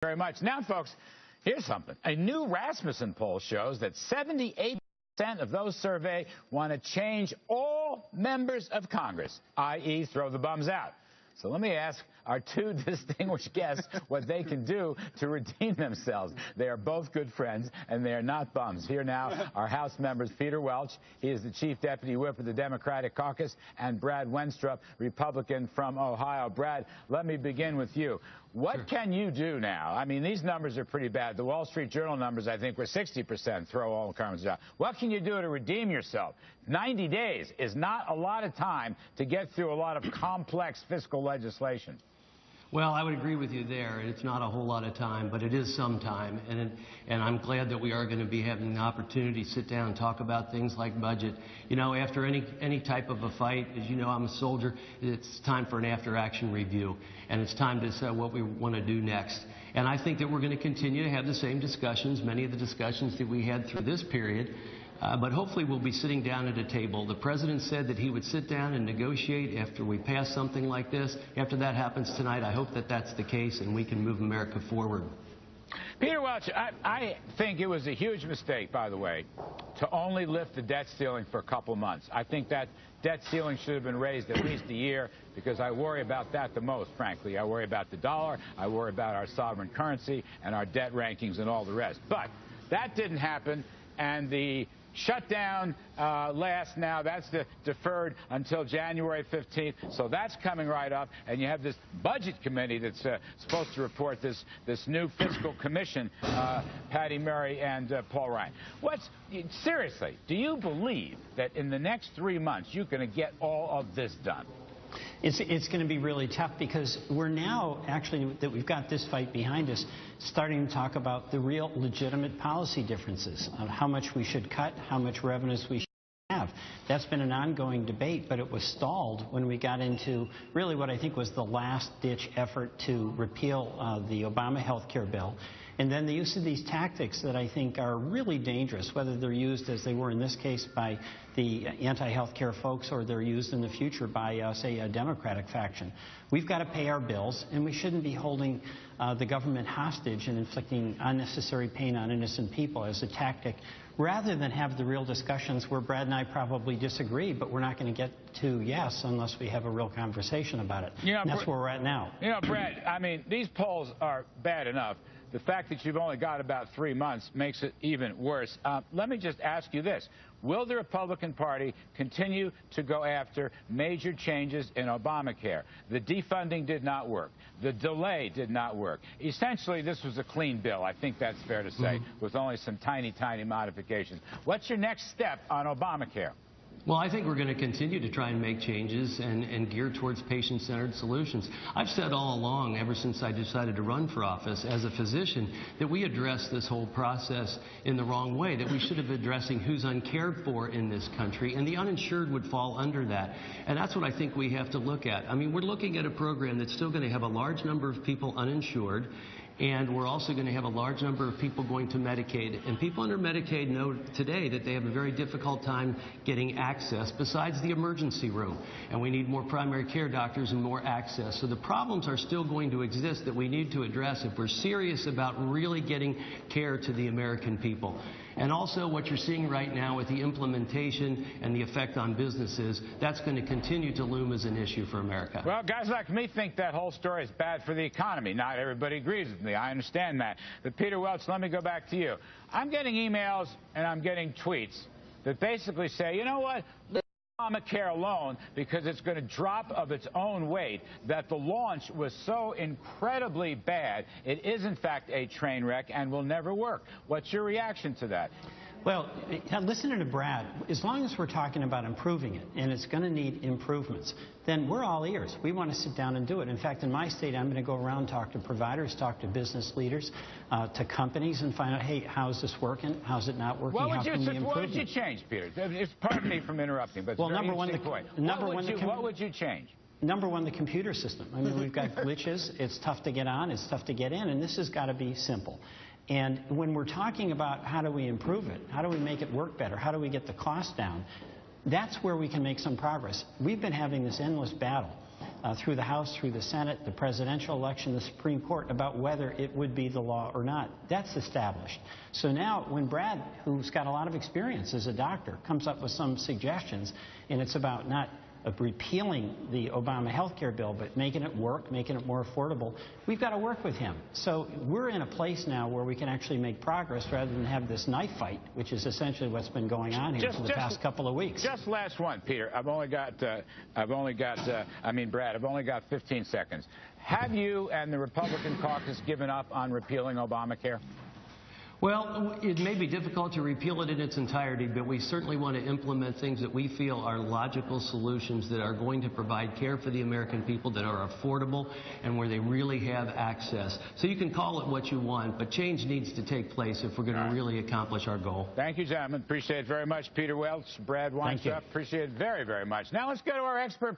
Very much. Now, folks, here's something. A new Rasmussen poll shows that 78% of those surveyed want to change all members of Congress, i.e. throw the bums out. So let me ask our two distinguished guests what they can do to redeem themselves. They are both good friends, and they are not bums. Here now are House members Peter Welch, he is the Chief Deputy Whip of the Democratic Caucus, and Brad Wenstrup, Republican from Ohio. Brad, let me begin with you. What can you do now? I mean, these numbers are pretty bad. The Wall Street Journal numbers, I think, were 60% throw all Congress out. What can you do to redeem yourself? 90 days is not a lot of time to get through a lot of complex fiscal legislation. Well, I would agree with you there. It's not a whole lot of time, but it is some time. And I'm glad that we are going to be having the opportunity to sit down and talk about things like budget. You know, after any type of a fight, as you know, I'm a soldier, it's time for an after-action review. And it's time to decide what we want to do next. And I think that we're going to continue to have the same discussions, many of the discussions that we had through this period. But hopefully we'll be sitting down at a table. The President said that he would sit down and negotiate after we pass something like this. After that happens tonight, I hope that that's the case and we can move America forward. Peter Welch, I think it was a huge mistake, by the way, to only lift the debt ceiling for a couple months. I think that debt ceiling should have been raised at least a year, because I worry about that the most, frankly. I worry about the dollar, I worry about our sovereign currency and our debt rankings and all the rest. But that didn't happen, and the shutdown lasts now. That's deferred until January 15th. So that's coming right up. And you have this budget committee that's supposed to report this new fiscal commission, Patty Murray and Paul Ryan. Seriously, do you believe that in the next 3 months you're going to get all of this done? It's going to be really tough, because we're now, actually, that we've got this fight behind us, starting to talk about the real legitimate policy differences of how much we should cut, how much revenues we should have. That's been an ongoing debate, but it was stalled when we got into really what I think was the last-ditch effort to repeal the Obama health care bill. And then the use of these tactics that I think are really dangerous, whether they're used, as they were in this case, by the anti-health care folks, or they're used in the future by, say, a Democratic faction. We've got to pay our bills, and we shouldn't be holding the government hostage and inflicting unnecessary pain on innocent people as a tactic, rather than have the real discussions where Brad and I probably disagree, but we're not going to get to yes unless we have a real conversation about it. You know, and that's where we're at now. You know, Brad, I mean, these polls are bad enough. The fact that you've only got about 3 months makes it even worse. Let me just ask you this. Will the Republican Party continue to go after major changes in Obamacare? The defunding did not work. The delay did not work. Essentially, this was a clean bill. I think that's fair to say, with only some tiny, tiny modifications. What's your next step on Obamacare? Well, I think we're going to continue to try and make changes and gear towards patient-centered solutions. I've said all along, ever since I decided to run for office as a physician, that we addressed this whole process in the wrong way, that we should have been addressing who's uncared for in this country, and the uninsured would fall under that. And that's what I think we have to look at. I mean, we're looking at a program that's still going to have a large number of people uninsured, and we're also going to have a large number of people going to Medicaid. And people under Medicaid know today that they have a very difficult time getting access besides the emergency room. And we need more primary care doctors and more access. So the problems are still going to exist that we need to address if we're serious about really getting care to the American people. And also what you're seeing right now with the implementation and the effect on businesses, that's going to continue to loom as an issue for America. Well, guys like me think that whole story is bad for the economy. Not everybody agrees with me. I understand that. But Peter Welch, let me go back to you. I'm getting emails and I'm getting tweets that basically say, you know what? Obamacare alone, because it's going to drop of its own weight, that the launch was so incredibly bad, it is in fact a train wreck and will never work. What's your reaction to that? Well, listening to Brad, as long as we're talking about improving it, and it's going to need improvements, then we're all ears. We want to sit down and do it. In fact, in my state, I'm going to go around, talk to providers, talk to business leaders, to companies, and find out, hey, how's this working? How's it not working? How can we improve it? What would you change, Peter? Pardon me from interrupting, but it's a very interesting point. What would you change? Number one, the computer system. I mean, we've got glitches. It's tough to get on. It's tough to get in. And this has got to be simple. And when we're talking about how do we improve it, how do we make it work better, how do we get the cost down, that's where we can make some progress. We've been having this endless battle through the House, through the Senate, the presidential election, the Supreme Court, about whether it would be the law or not. That's established. So now when Brad, who's got a lot of experience as a doctor, comes up with some suggestions, and it's about not repealing the Obama health care bill, but making it work, making it more affordable, we've got to work with him. So we're in a place now where we can actually make progress rather than have this knife fight, which is essentially what's been going on here for the past couple of weeks. Just last one, Peter. I've only got 15 seconds. Have you and the Republican caucus given up on repealing Obamacare? Well, it may be difficult to repeal it in its entirety, but we certainly want to implement things that we feel are logical solutions that are going to provide care for the American people, that are affordable, and where they really have access. So you can call it what you want, but change needs to take place if we're going to really accomplish our goal. Thank you, gentlemen. Appreciate it very much. Peter Welch, Brad Wenstrup. Appreciate it very, very much. Now let's go to our expert.